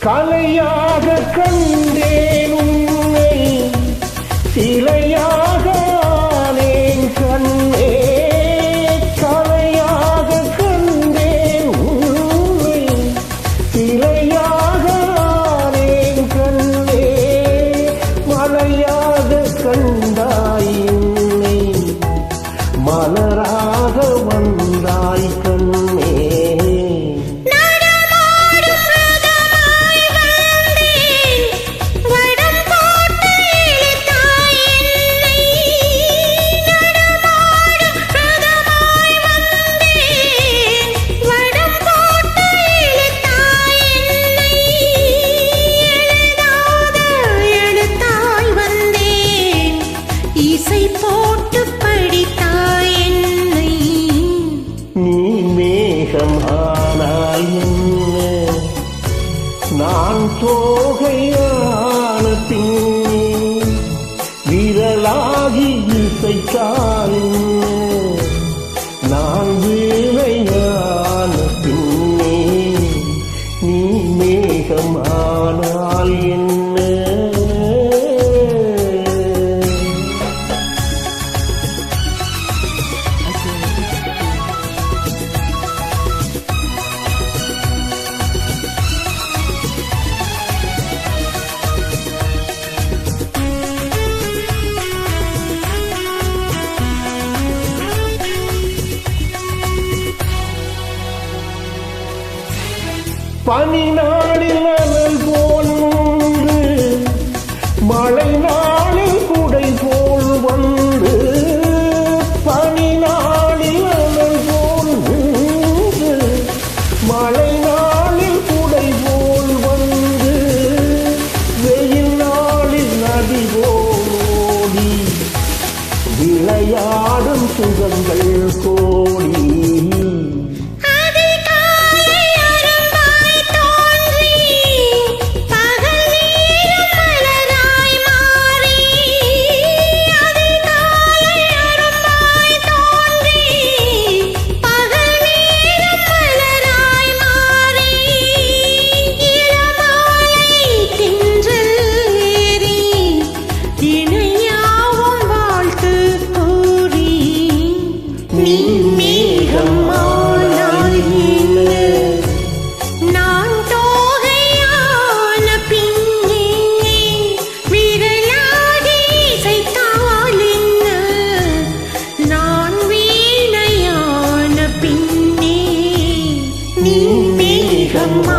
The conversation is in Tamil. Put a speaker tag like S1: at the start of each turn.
S1: கலையாக கண்டேன் உன்னை, சிலையாக ஆனேன் கண்ணே. கலையாக கண்டேன் உன்னை, சிலையாக ஆனேன் கண்ணே. மலையாக கண்டாய் என்னை, மலராக வந்தாய் கண்ணே. ஆனாய் என்ன, நான் தோகையான பின்னே விரலாகி இசைத்தால் என்ன, நான் வீணையான பின்னே நீ மேகம் ஆனால் என்ன. பனி நாளில் அனல் போல் நின்று, மழை நாளில் குடை போல் வந்து. பனி நாளில் அனல் போல் நின்று, மழை நாளில் குடை போல் வந்து. வெயில் நாளில் நதி போல் ஓடி, விளையாடும் சுகங்கள் கோடி.
S2: Come on.